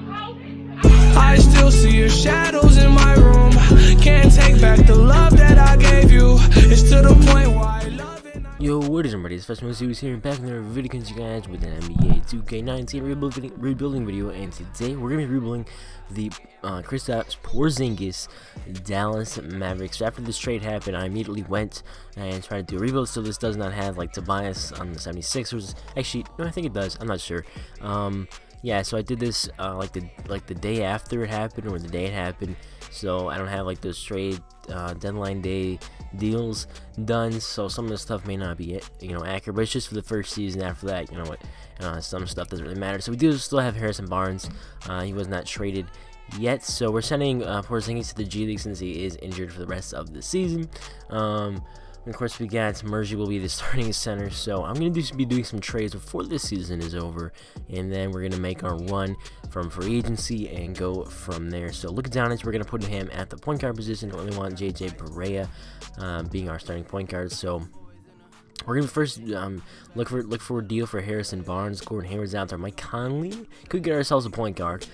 I still see your shadows in my room. Can't take back the love that I gave you. It's to the point why I love it. Yo, what is everybody? It's FreshMode Studios here, back in another video with you guys with an NBA 2K19 rebuilding video, and today we're gonna be rebuilding the KRISTAPS PORZINGIS Dallas Mavericks. After this trade happened, I immediately went and tried to do a rebuild, so this does not have like Tobias on the 76ers. Actually, no, I think it does. I'm not sure. Yeah, so I did this like the day after it happened, or the day it happened. So I don't have like those trade deadline day deals done. So some of the stuff may not be accurate, but it's just for the first season. After that, you know what, some stuff doesn't really matter. So we do still have Harrison Barnes. He was not traded yet, so we're sending Porzingis to the G League since he is injured for the rest of the season. And of course, we got Mergy will be the starting center, so I'm going to be doing some trades before this season is over, and then we're going to make our run from free agency and go from there. So look at DONIC, we're going to put him at the point guard position. We only want JJ Barea being our starting point guard, so we're going to first look for a deal for Harrison Barnes. Gordon Hayward's out there. Mike Conley could get ourselves a point guard.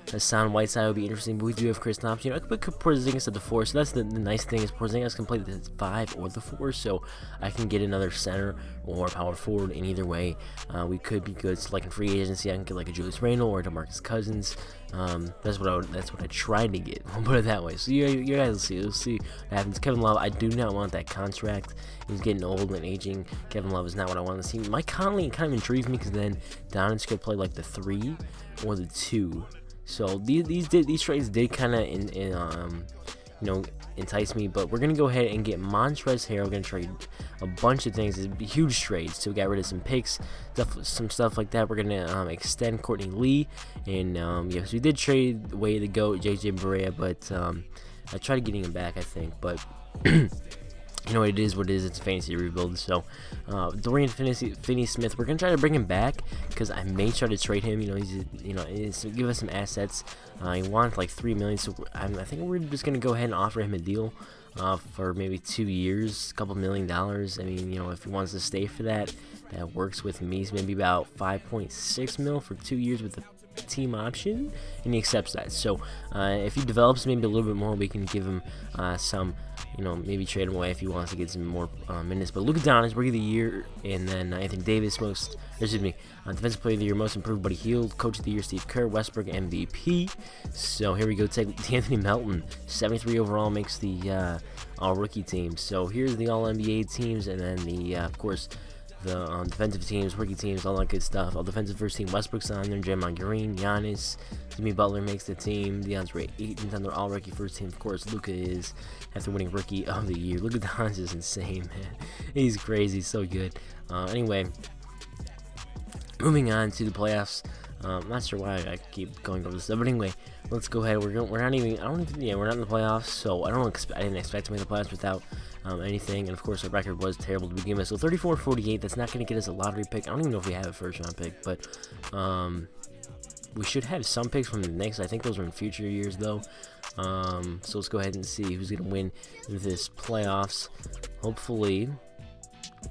Hassan Whiteside would be interesting, but we do have KRISTAPS. I could put Porzingis at the 4, so that's the nice thing is Porzingis can play the 5 or the 4, so I can get another center or power forward in either way. We could be good. So like in free agency, I can get like a Julius Randle or DeMarcus Cousins. That's what I tried to get. I'll put it that way. So you guys will see. We'll see what happens. Kevin Love, I do not want that contract. He's getting old and aging. Kevin Love is not what I want to see. Mike Conley kind of intrigues me because then DONIC could play like the 3 or the 2. So these trades did kind of entice me, but we're gonna go ahead and get Montrezl Harrell. We're gonna trade a bunch of things. It's a huge trade, so we got rid of some picks, some stuff like that. We're gonna extend Courtney Lee, and yes, we did trade away the GOAT JJ Barea, but I tried getting him back, I think, but. You know, it is what it is. It's a fantasy rebuild. So, Dorian Finney-Smith, we're gonna try to bring him back because I may try to trade him. He's give us some assets. He wants like $3 million, so I think we're just gonna go ahead and offer him a deal for maybe 2 years, a couple $1 million. I mean, if he wants to stay for that, that works with me. It's maybe about 5.6 mil for 2 years with the team option, and he accepts that. So if he develops maybe a little bit more, we can give him some, maybe trade him away if he wants to get some more minutes. But look at DONIC, Rookie of the Year, and then Anthony Davis, Defensive Player of the Year, Most Improved Buddy Hield, Coach of the Year Steve Kerr, Westbrook MVP. So here we go. Take Anthony Melton, 73 overall, makes the all-rookie team. So here's the all-NBA teams, and then the of course the defensive teams, rookie teams, all that good stuff. All defensive first team, Westbrook's on there, Draymond Green, Giannis, Jimmy Butler makes the team, DeAndre Ayton's on their all rookie first team. Of course, LUKA is after winning Rookie of the Year. Look at DeAndre, is insane, man. He's crazy, so good. Anyway, moving on to the playoffs. I'm not sure why I keep going over this stuff, but anyway, let's go ahead. We're not in the playoffs, so I didn't expect to make the playoffs without anything. And of course, our record was terrible to begin with. So 34-48. That's not going to get us a lottery pick. I don't even know if we have a first round pick, but we should have some picks from the Knicks. I think those are in future years, though. So let's go ahead and see who's going to win this playoffs. Hopefully.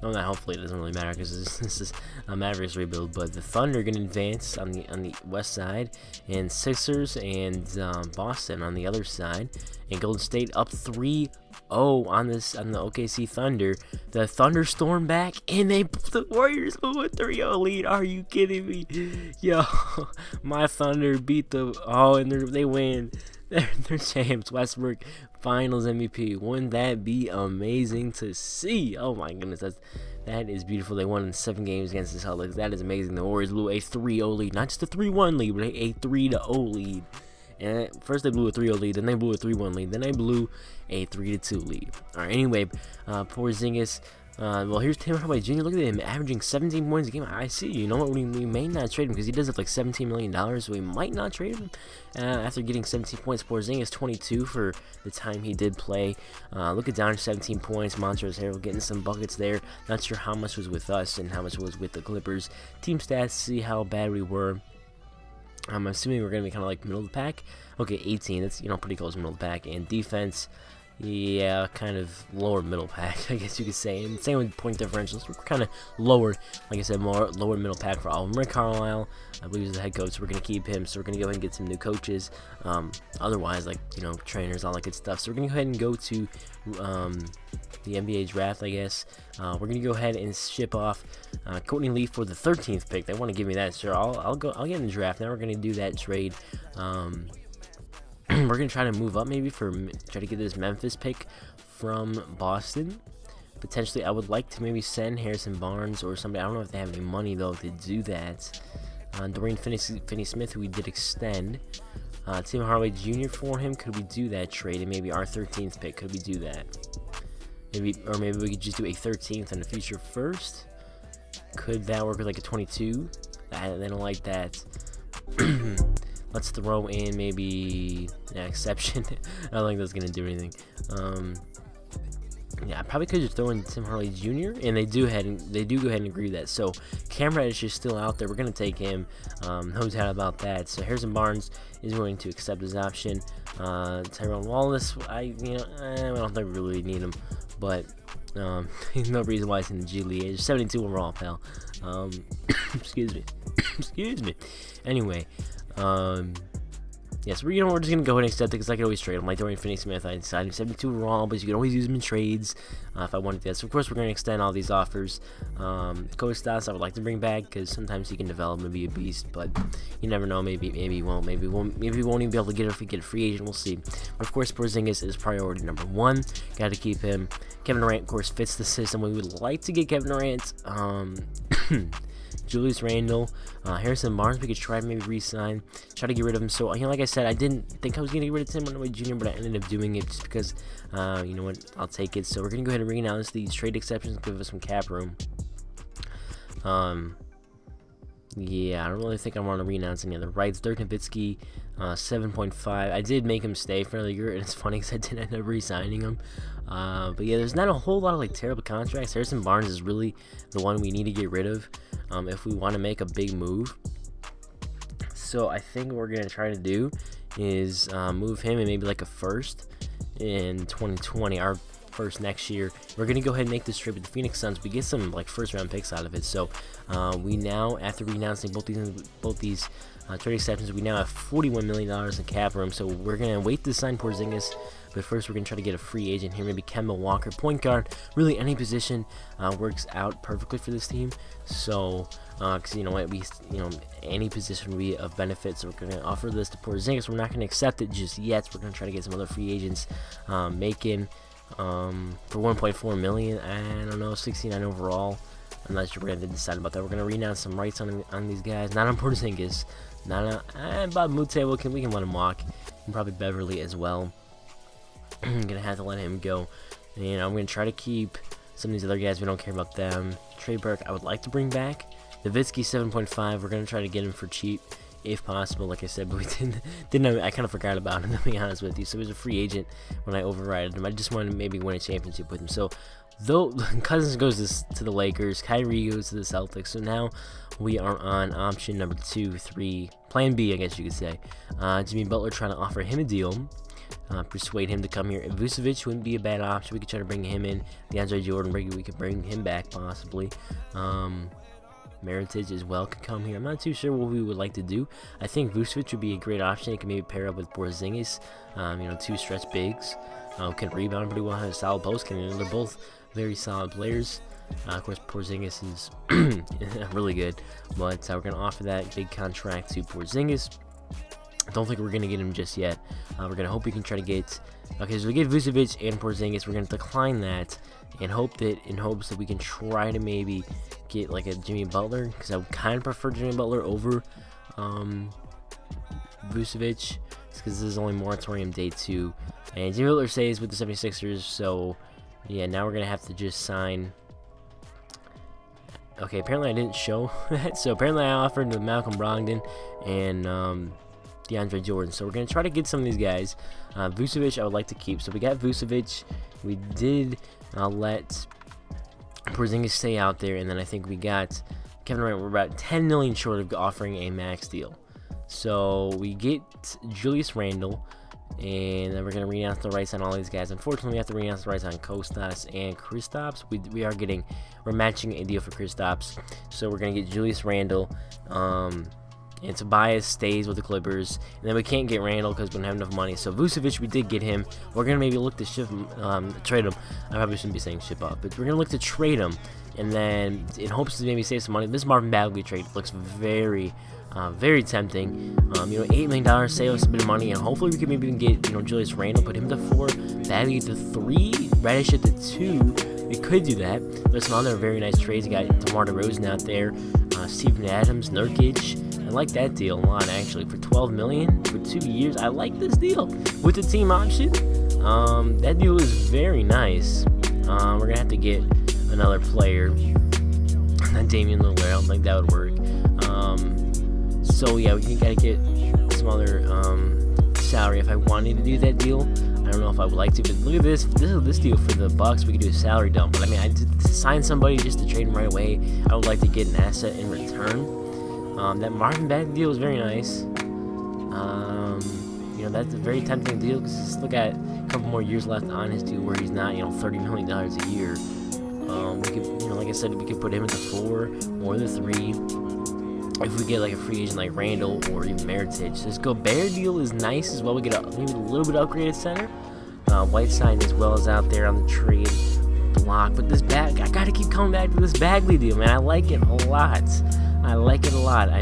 No, not hopefully. It doesn't really matter because this is a Mavericks rebuild. But the Thunder are going to advance on the west side, and Sixers and Boston on the other side, and Golden State up 3-0 on the OKC Thunder. The Thunder storm back, and the Warriors blew a 3-0 lead. Are you kidding me? Yo, my Thunder beat and they win. They're champs. Westbrook Finals MVP. Wouldn't that be amazing to see? Oh my goodness, that is beautiful. They won in 7 games against the Celtics. That is amazing. The Warriors blew a 3-0 lead, not just a 3-1 lead, but a 3-0 lead. And first they blew a 3-0 lead, then they blew a 3-1 lead, then they blew a 3-2 lead. All right. Anyway, Porzingis. Well, here's Tim Hardaway Jr. Look at him averaging 17 points a game. I see. You know what? We may not trade him because he does have like $17 million, so we might not trade him after getting 17 points. Porzingis 22 for the time he did play. Look at DONIC, 17 points. Montrezl Harrell getting some buckets there. Not sure how much was with us and how much was with the Clippers. Team stats, see how bad we were. I'm assuming we're going to be kind of like middle of the pack. Okay, 18. That's pretty close to middle of the pack. And defense. yeah, kind of lower middle pack, I guess you could say. And same with point differentials. We're kind of lower, like I said, more lower middle pack for all. Rick Carlisle, I believe, is the head coach, so we're going to keep him. So we're going to go ahead and get some new coaches. Otherwise, like, you know, trainers, all that good stuff. So we're going to go ahead and go to the NBA draft, I guess. We're going to go ahead and ship off Courtney Lee for the 13th pick. They want to give me that, sure. I'll get in the draft. Now we're going to do that trade. We're gonna try to move up, maybe try to get this Memphis pick from Boston. Potentially, I would like to maybe send Harrison Barnes or somebody. I don't know if they have any money though to do that. Dorian Finney-Smith, who we did extend. Tim Hardaway Jr. for him. Could we do that trade? And maybe our 13th pick. Could we do that? Maybe we could just do a 13th and a future first. Could that work with like a 22? I don't like that. Let's throw in maybe an exception. I don't think that's gonna do anything. Yeah, I probably could just throw in Tim Hardaway Jr. and they do go ahead and agree with that. So Cam Reddish is still out there. We're gonna take him. No doubt about that. So Harrison Barnes is going to accept his option. Tyrone Wallace, I don't think we really need him, but no reason why it's in the G League. It's 72 overall, pal. Excuse me. Anyway. Yes, we're just gonna go ahead and accept it because I can always trade him. Like Dorian Finney-Smith, I decided 72 overall, but you can always use him in trades if I wanted to. So of course we're gonna extend all these offers. Kostas, I would like to bring back because sometimes he can develop and be a beast, but you never know. Maybe he won't. Maybe we won't even be able to get it if we get a free agent. We'll see. But of course, Porzingis is priority number one. Got to keep him. Kevin Durant, of course, fits the system. We would like to get Kevin Durant. Julius Randle, Harrison Barnes, we could try to maybe re-sign, try to get rid of him. So, like I said, I didn't think I was going to get rid of Tim Hardaway Jr., but I ended up doing it just because, you know what, I'll take it. So, we're going to go ahead and re-announce these trade exceptions, give us some cap room. Yeah, I don't really think I want to re-announce any other rights. Dirk Nowitzki, 7.5. I did make him stay for another year, and it's funny because I did end up re-signing him. But yeah, there's not a whole lot of like terrible contracts. Harrison Barnes is really the one we need to get rid of if we want to make a big move. So I think what we're going to try to do is move him and maybe like a first in 2020, our first next year. We're going to go ahead and make this trade with the Phoenix Suns. We get some like first round picks out of it. So we now, after renouncing both these trade exceptions, we now have $41 million in cap room. So we're going to wait to sign Porzingis. But first, we're going to try to get a free agent here. Maybe Kemba Walker, point guard. Really, any position works out perfectly for this team. So, because you know what, any position would be of benefit. So we're going to offer this to Porzingis. We're not going to accept it just yet. We're going to try to get some other free agents making for $1.4 million. I don't know, 69 overall. I'm not sure we're going to decide about that. We're going to renounce some rights on these guys. Not on Porzingis. Not on Bob Mute. We can let him walk. And probably Beverly as well. I'm gonna have to let him go. And I'm gonna try to keep some of these other guys. We don't care about them. Trey Burke, I would like to bring back. Nowitzki, 7.5. We're gonna try to get him for cheap if possible, like I said, but we didn't. I kind of forgot about him, to be honest with you. So he was a free agent when I overrided him. I just wanted to maybe win a championship with him. So though Cousins goes to the Lakers, Kyrie goes to the Celtics. So now we are on option number 2, 3, plan B, I guess you could say. Jimmy Butler, trying to offer him a deal. Persuade him to come here. Vucevic wouldn't be a bad option. We could try to bring him in. DeAndre Jordan, we could bring him back possibly. Meritage as well could come here. I'm not too sure what we would like to do. I think Vucevic would be a great option. He can maybe pair up with Porzingis. 2 stretch bigs. Can rebound pretty well, have a solid post. They're both very solid players. Of course, Porzingis is really good, but we're going to offer that big contract to Porzingis. I don't think we're going to get him just yet. We're going to hope we can try to get... Okay, so we get Vucevic and Porzingis. We're going to decline that and in hopes that we can try to maybe get like a Jimmy Butler, because I would kind of prefer Jimmy Butler over Vucevic, because this is only moratorium day 2. And Jimmy Butler stays with the 76ers, so yeah, now we're going to have to just sign... Okay, apparently I didn't show that. So apparently I offered to Malcolm Brogdon and DeAndre Jordan. So we're going to try to get some of these guys. Vucevic I would like to keep. So we got Vucevic. We did let Porzingis stay out there. And then I think we got Kevin Durant. We're about $10 million short of offering a max deal. So we get Julius Randle. And then we're going to renounce the rights on all these guys. Unfortunately, we have to renounce the rights on KRISTAPS and KRISTAPS. We're matching a deal for KRISTAPS. So we're going to get Julius Randle. And Tobias stays with the Clippers. And then we can't get Randall because we don't have enough money. So Vucevic, we did get him. We're going to maybe look to trade him. I probably shouldn't be saying ship up. But we're going to look to trade him. And then in hopes to maybe save some money. This Marvin Bagley trade looks very tempting. $8 million, save us a bit of money, and hopefully we can maybe even get, Julius Randle, put him to 4, Bagley to 3, Reddish at the 2. We could do that. There's some other very nice trades. You got DeMar DeRozan out there, Steven Adams, Nurkic. I like that deal a lot, actually. For $12 million for 2 years, I like this deal with the team option. That deal is very nice. We're gonna have to get another player. Not Damian Lillard. I don't think that would work. So yeah, we gotta get some other salary. If I wanted to do that deal, I don't know if I would like to. But look at this. This deal for the Bucks. We could do a salary dump. But I mean, to sign somebody just to trade him right away, I would like to get an asset in return. That Marvin Bagley deal is very nice. That's a very tempting deal because he's still got a couple more years left on his deal where he's not, $30 million a year. We could, like I said, we could put him at the 4 or the 3. If we get like a free agent like Randall or even Meritage. This Gobert deal is nice as well. We get maybe a little bit upgraded center. Whiteside as well as out there on the trade block. But this I gotta keep coming back to this Bagley deal, man. I like it a lot. I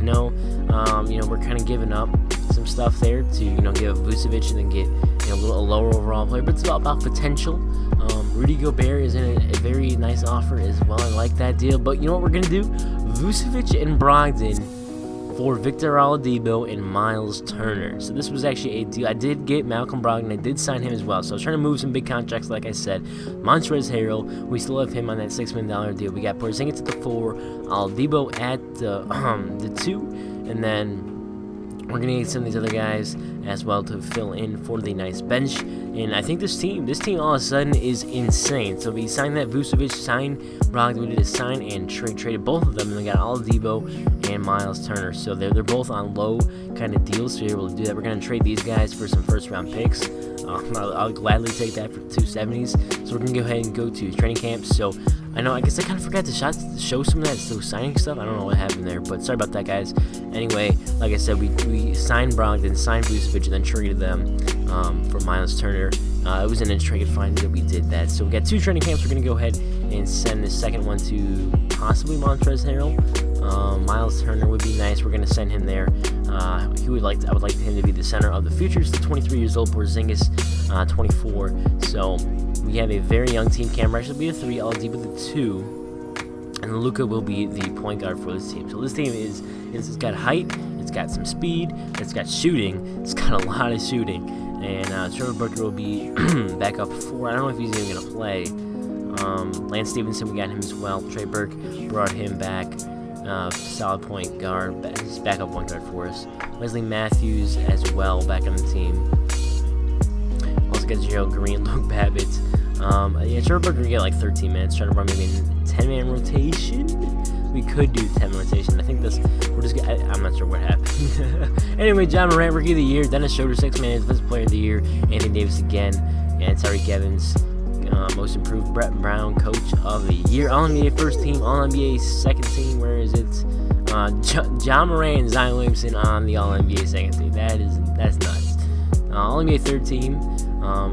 know, we're kind of giving up some stuff there to, give Vucevic and then get, a lower overall player. But it's all about potential. Rudy Gobert is in a very nice offer as well. I like that deal. But you know what we're going to do? Vucevic and Brogdon for Victor Oladipo and Miles Turner. So this was actually a deal. I did get Malcolm Brogdon. I did sign him as well. So I was trying to move some big contracts, like I said. Montrezl Harrell, we still have him on that $6 million deal. We got Porzingis at the 4, Oladipo at the 2, and then we're going to need some of these other guys as well to fill in for the nice bench. And I think this team all of a sudden is insane. So we signed that Vucevic, signed Brogdon, we did a sign and traded both of them, and we got Oladipo and Miles Turner. So they're both on low kind of deals, so you're able to do that. We're going to trade these guys for some first-round picks. I'll gladly take that for 270s. So we're going to go ahead and go to training camps. So I guess I kind of forgot to show some of that signing stuff. I don't know what happened there, but sorry about that, guys. Anyway, like I said, we signed Brogdon, signed Vucevic, and then traded them for Miles Turner. It was an in-trade find that we did that. So we got 2 training camps. We're going to go ahead and send the second one to possibly Montrezl Harrell. Miles Turner would be nice. We're going to send him there. I would like him to be the center of the future. He's 23 years old. Porzingis, 24. So we have a very young team. Cam Reddish will be the 3, LD with the 2, and LUKA will be the point guard for this team. So this team it's got height, it's got some speed, it's got shooting, it's got a lot of shooting. And Trevor Booker will be back up 4. I don't know if he's even gonna play. Lance Stevenson, we got him as well. Trey Burke brought him back. Solid point guard, he's backup point guard for us. Wesley Matthews as well back on the team. Also got Gerald Green, Luke Babbitt. Trevor Booker can get like 13 minutes. Trying to run maybe a 10-man rotation. We could do 10-man rotation. I think I'm not sure what happened. Anyway, John Morant, Rookie of the Year. Dennis Schroeder, 6-man Defensive Player of the Year. Anthony Davis again. And Tyreke Evans, Most Improved. Brett Brown, Coach of the Year. All-NBA First Team. All-NBA Second Team. Where is it? John Morant and Zion Williamson on the All-NBA Second Team. That's nuts. All-NBA Third Team.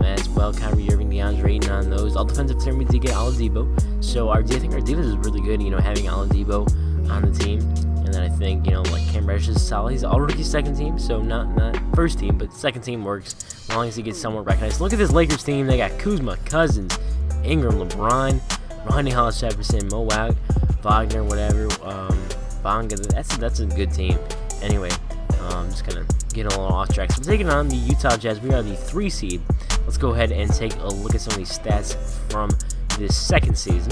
As well, Kyrie Irving, DeAndre Ayton on those. All defensive team, we did get Oladipo. So I think our defense is really good, having Oladipo on the team. And then I think, like Cam Reddish is solid. He's all-rookie second team, so not first team, but second team works as long as he gets somewhat recognized. Look at this Lakers team. They got Kuzma, Cousins, Ingram, LeBron, Ronnie Hollis Jefferson, Mo Wagner, whatever. Bonga. That's a good team. Anyway, just kind of getting a little off track. So we're taking on the Utah Jazz. We are the 3 seed. Let's go ahead and take a look at some of these stats from this second season.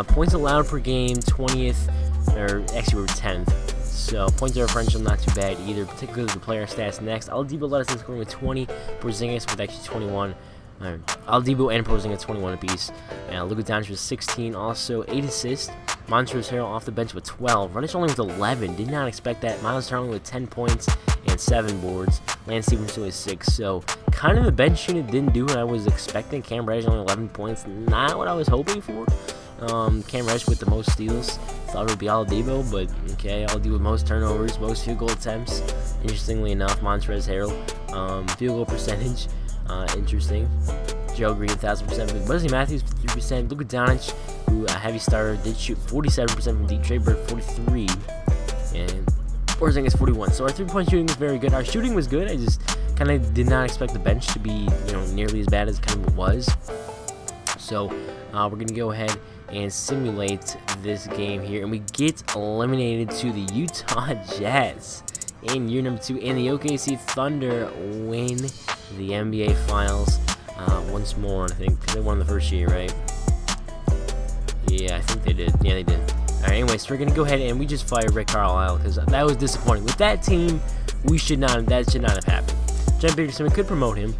Points allowed per game, 20th, or actually we're 10th. So points differential, not too bad either, particularly the player stats next. Oladipo led us in scoring with 20, Porzingis with actually 21. Oladipo and Porzingis 21 apiece. Luka Doncic was 16, also 8 assists. Montrezl Harrell off the bench with 12. Reddish only with 11. Did not expect that. Miles Turner with 10 points and 7 boards. Lance Stevenson with 6. So kind of the bench unit didn't do what I was expecting. Cam Reddish only 11 points. Not what I was hoping for. Cam Reddish with the most steals. Thought it would be Oladipo, but okay. Oladipo with most turnovers, most field goal attempts. Interestingly enough, Montrezl Harrell. Field goal percentage. Interesting. Joe Green, 1,000%. Wesley Matthews, 3%. Luka DONIC, who a heavy starter, did shoot 47% from deep. Trey Burke, 43. And Porzingis, 41. So our 3-point shooting was very good. Our shooting was good. I just kind of did not expect the bench to be, nearly as bad as it kind of was. So we're going to go ahead and simulate this game here. And we get eliminated to the Utah Jazz in year number 2. And the OKC Thunder win the NBA Finals. Once more, I think, because they won the first year, right? Yeah, I think they did. Yeah, they did. Alright, anyways, so we're going to go ahead and we just fired Rick Carlisle, because that was disappointing. With that team, that should not have happened. John Peterson, we could promote him.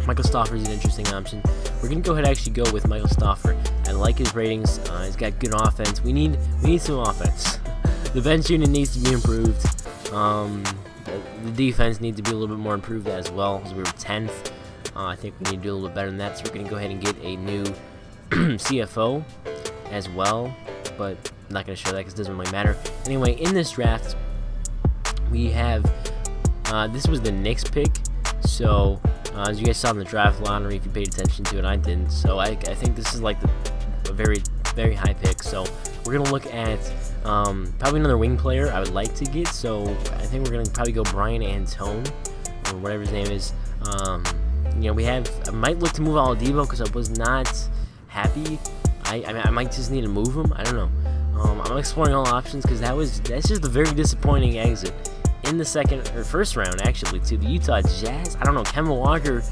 Michael Stauffer is an interesting option. We're going to go ahead and actually go with Michael Stauffer. I like his ratings. He's got good offense. We need some offense. The bench unit needs to be improved. The defense needs to be a little bit more improved as well, because we were 10th. I think we need to do a little bit better than that, so we're going to go ahead and get a new CFO as well, but I'm not going to show that because it doesn't really matter. Anyway, in this draft, we have, this was the Knicks pick, so as you guys saw in the draft lottery, if you paid attention to it, I didn't, so I think this is like a very, very high pick, so we're going to look at probably another wing player I would like to get, so I think we're going to probably go Brian Antone, or whatever his name is. I might look to move Oladipo because I was not happy. I might just need to move him. I don't know. I'm exploring all options because that's just a very disappointing exit in the first round actually to the Utah Jazz. I don't know. Kemba Walker,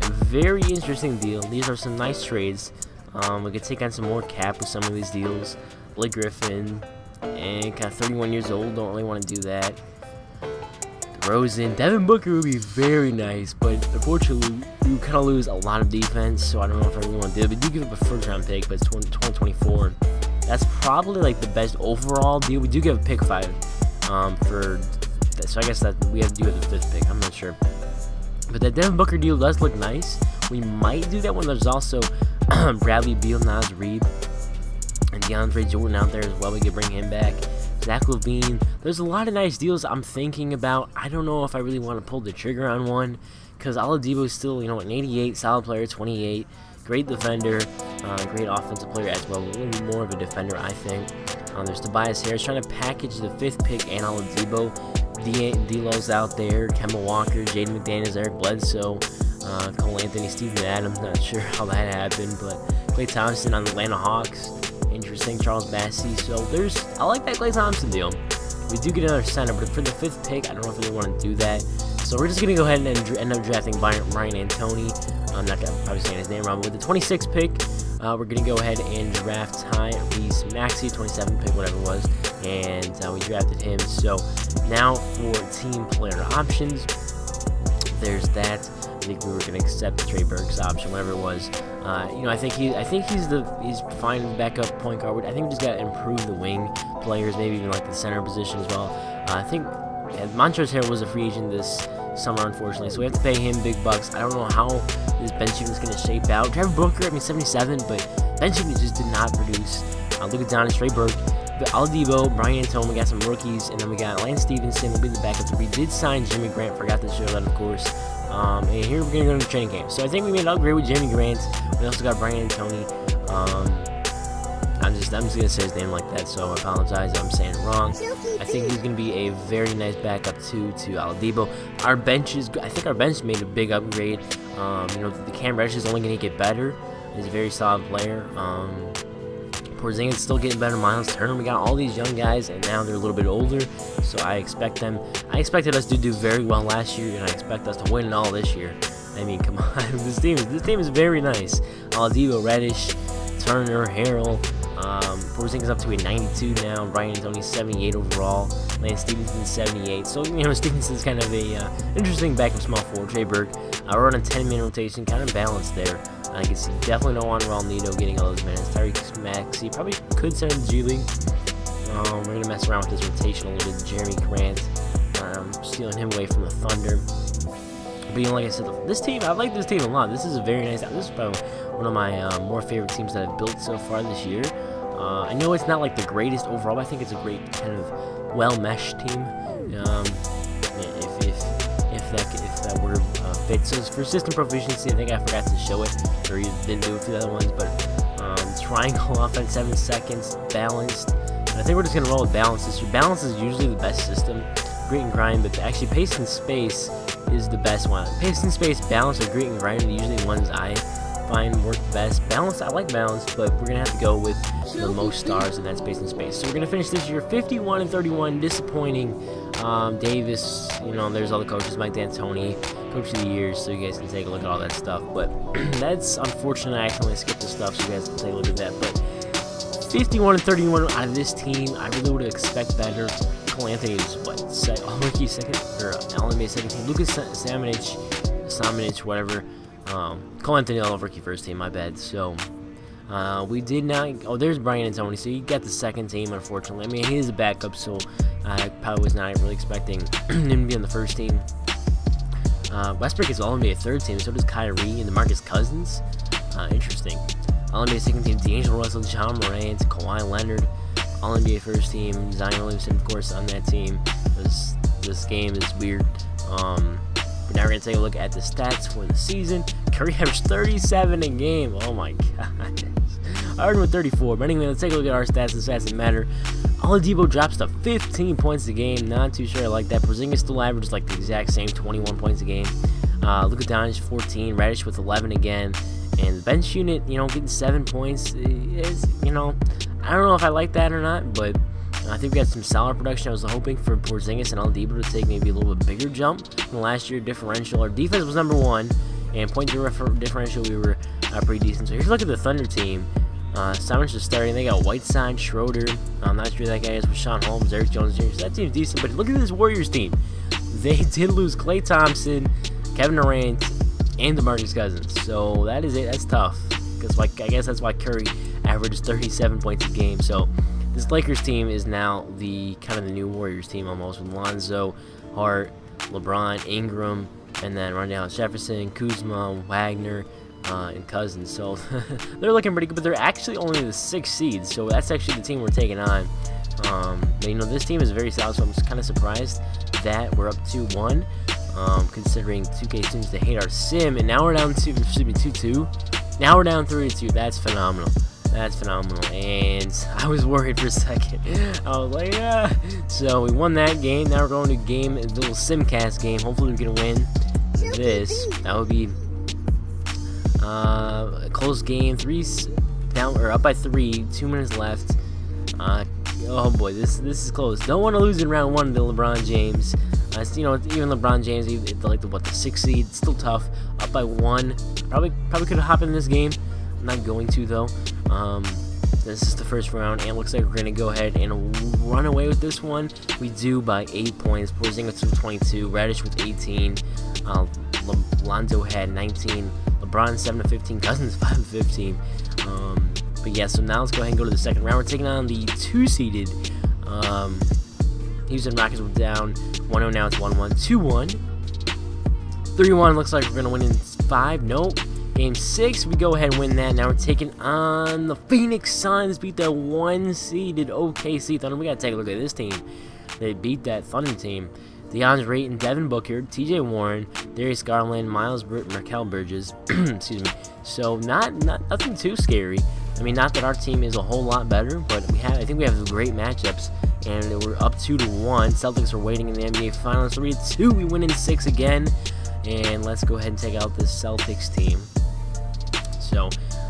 a very interesting deal. These are some nice trades. We could take on some more cap with some of these deals. Blake Griffin, and kind of 31 years old. Don't really want to do that. Rosen, Devin Booker would be very nice, but unfortunately, we kind of lose a lot of defense, so I don't know if I really want to do it. We do give up a first-round pick, but it's 2024. That's probably like the best overall deal. We do give a pick 5 so I guess that we have to do it with the 5th pick. I'm not sure. But that Devin Booker deal does look nice. We might do that one. There's also Bradley Beal, Naz Reid, and DeAndre Jordan out there as well. We could bring him back. Zach LaVine. There's a lot of nice deals I'm thinking about. I don't know if I really want to pull the trigger on one because Oladipo is still, an 88, solid player, 28, great defender, great offensive player as well. A little bit more of a defender, I think. There's Tobias Harris trying to package the 5th pick and Oladipo. D'Lo's out there, Kemba Walker, Jaden McDaniels, Eric Bledsoe, Cole Anthony, Steven Adams. Not sure how that happened, but Klay Thompson on the Atlanta Hawks. Interesting, Charles Bassey. So I like that Klay Thompson deal. We do get another center, but for the 5th pick, I don't know if we really want to do that. So we're just going to go ahead and end up drafting Brian Antone. I'm not going to probably saying his name wrong, but with the 26th pick, we're going to go ahead and draft Tyrese Maxey, 27th pick, whatever it was, and we drafted him. So now for team player options, there's that. I think we were going to accept the Trey Burks option, whatever it was. I think he's fine backup point guard. I think we just got to improve the wing players, maybe even like the center position as well. I think Montrezl Harrell was a free agent this summer, unfortunately, so we have to pay him big bucks. I don't know how this bench unit is going to shape out. Trevor Booker, 77, but bench unit just did not produce. Luka DONIC, Trey Burke, Oladipo, Brian Antone. We got some rookies, and then we got Lance Stevenson will be the backup. We did sign Jimmy Grant. Forgot to show that, of course. And here we're going to go to the training camp. So I think we made an upgrade with Jimmy Grant. We also got Brian Antone. I'm just going to say his name like that, so I apologize if I'm saying it wrong. I think he's going to be a very nice backup to Oladipo. I think our bench made a big upgrade. The Cam Reddish is only going to get better. He's a very solid player. Porzingis still getting better. Miles Turner. We got all these young guys, and now they're a little bit older. So I expected us to do very well last year, and I expect us to win it all this year. I mean, come on, this team is very nice. Oladipo, Reddish, Turner, Harrell. Porzingis up to a 92 now. Brian Antone 78 overall. Lance Stevenson 78. So Stevenson's kind of a interesting backup small forward. Trey Burke. We're on a 10-man rotation, kind of balanced there. I guess you definitely don't want Ronaldo getting all those minutes. Tyrese Maxey probably could send him to G League. We're gonna mess around with this rotation a little bit. Jeremy Grant, stealing him away from the Thunder. But you know, like I said, this team, I like this team a lot. This is a very nice. This is probably one of my more favorite teams that I've built so far this year. I know it's not like the greatest overall, but I think it's a great kind of well-meshed team. If that word fits. So for system proficiency, I think I forgot to show it, or you didn't do it for the other ones. But triangle offense, 7 seconds, balanced. And I think we're just gonna roll with balance this year. Balance is usually the best system. Grit and grind, but actually pace and space is the best one. Pace and space, balance, or grit and grind are usually the ones I find work best. Balance, I like balance, but we're gonna have to go with the most stars, and that's pace and space. So we're gonna finish this year 51-31. Disappointing. Davis, you know, there's all the coaches. Mike D'Antoni, coach of the year, so you guys can take a look at all that stuff. But that's unfortunate. I accidentally skipped the stuff, so you guys can take a look at that. But 51-31 out of this team, I really would expect better. Cole Anthony is what, rookie second, or LNBA second team. Lucas Samanic, whatever. Cole Anthony all rookie first team, my bad. So we did not. Oh, there's Brian and Tony. So he got the second team, unfortunately. I mean, he is a backup, so I probably was not really expecting him to be on the first team. Westbrook is all NBA third team. So does Kyrie and DeMarcus Cousins. Interesting. All NBA second team: D'Angelo Russell, John Morant, Kawhi Leonard. All NBA first team: Zion Williamson, of course, on that team. This game is weird. But now we're gonna take a look at the stats for the season. Curry averaged 37 a game. Oh my god. Harden with 34. But anyway, let's take a look at our stats. The stats that matter. Oladipo drops to 15 points a game. Not too sure I like that. Porzingis still averages like the exact same 21 points a game. Luka Doncic 14. Reddish with 11 again. And the bench unit, you know, getting 7 points is, you know, I don't know if I like that or not, but I think we got some solid production. I was hoping for Porzingis and Oladipo to take maybe a little bit bigger jump from last year. Differential, our defense was number 1, and point differential we were pretty decent. So here's a look at the Thunder team. Simons is starting. They got Whiteside, Schroeder. I'm not sure who that guy is, with Sean Holmes, Eric Jones Jr. So that team's decent. But look at this Warriors team. They did lose Klay Thompson, Kevin Durant, and DeMarcus Cousins. So that is it. That's tough, because like I guess that's why Curry averages 37 points a game. So this Lakers team is now the kind of the new Warriors team almost, with Lonzo, Hart, LeBron, Ingram, and then run down Jefferson, Kuzma, Wagner, and Cousins. So they're looking pretty good, but they're actually only the 6th seed. So that's actually the team we're taking on. But, you know, this team is very solid, so I'm just kind of surprised that we're up 2-1. Considering 2K seems to hate our sim, and now we're down 2-2. Now we're down 3-2. That's phenomenal. That's phenomenal. And I was worried for a second. I was like, yeah. So we won that game. Now we're going to game, a little simcast game. Hopefully we can win this. That would be a close game. 3 down, or up by 3. 2 minutes left. Oh boy, this is close. Don't want to lose in round 1 to LeBron James. You know, even LeBron James, like the 6th seed, it's still tough. Up by 1, probably could have hopped in this game. I'm not going to though. This is the first round, and it looks like we're gonna go ahead and run away with this one. We do by 8 points. Porzingis with 22, Reddish with 18, Lonzo had 19, LeBron 7-15, Cousins 5-15. But yeah, so now let's go ahead and go to the second round. We're taking on the 2-seeded Houston Rockets. Were down 1-0, now it's 1-1, 2-1, 3-1. Looks like we're gonna win in 5. Nope. Game 6, we go ahead and win that. Now we're taking on the Phoenix Suns. Beat the 1-seeded OKC Thunder. We gotta take a look at this team. They beat that Thunder team. DeAndre Ayton, Devin Booker, TJ Warren, Darius Garland, Markel Bridges. Excuse me. So nothing too scary. I mean, not that our team is a whole lot better, but I think we have great matchups, and we're up 2-1. Celtics are waiting in the NBA Finals. 3-2. We win in 6 again, and let's go ahead and take out this Celtics team. So,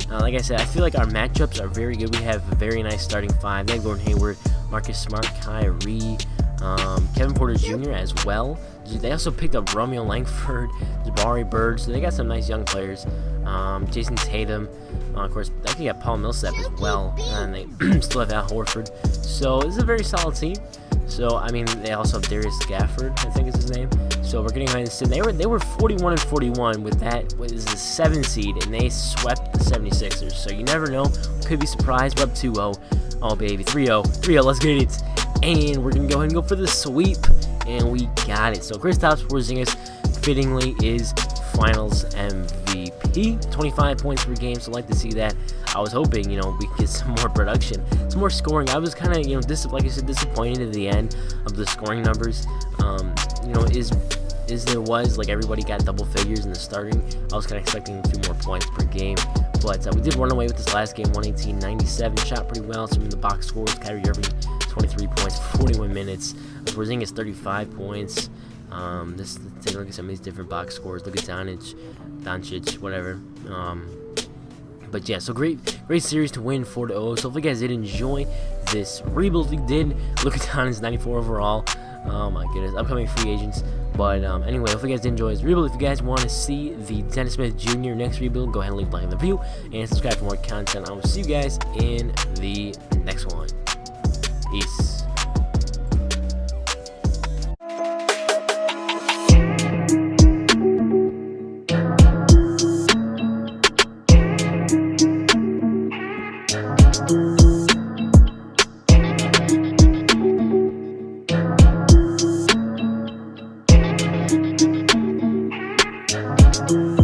like I said, I feel like our matchups are very good. We have a very nice starting 5. They have Gordon Hayward, Marcus Smart, Kyrie, Kevin Porter Jr. as well. They also picked up Romeo Langford, Jabari Bird, so they got some nice young players. Jason Tatum, of course, I think they got Paul Millsap as well, and they still have Al Horford. So this is a very solid team. So, I mean, they also have Darius Gafford, I think is his name. So we're getting behind the sin. They were 41 and 41 with that. What is the 7 seed, and they swept the 76ers. So you never know. Could be surprised. We're up 2-0. Oh baby, 3-0. 3-0. Let's get it. And we're gonna go ahead and go for the sweep, and we got it. So KRISTAPS PORZINGIS fittingly is Finals MVP. 25 points per game. So I like to see that. I was hoping, you know, we get some more production, some more scoring. I was kind of, you know, like I said, disappointed at the end of the scoring numbers. You know, is there was like everybody got double figures in the starting. I was kind of expecting a few more points per game, but we did run away with this last game, 118-97. Shot pretty well. Some of the box scores: Kyrie Irving 23 points, 41 minutes. Porzingis 35 points. Let's take a look at some of these different box scores. Look at doncic, whatever. But yeah, so great series to win 4-0. So if you guys did enjoy this rebuild, we did. Look at Don's 94 overall. Oh my goodness, upcoming free agents. But anyway, if you guys did enjoy this rebuild, if you guys want to see the Dennis Smith Jr. next rebuild, go ahead and leave a like on the video and subscribe for more content. I will see you guys in the next one. Peace. Thank you.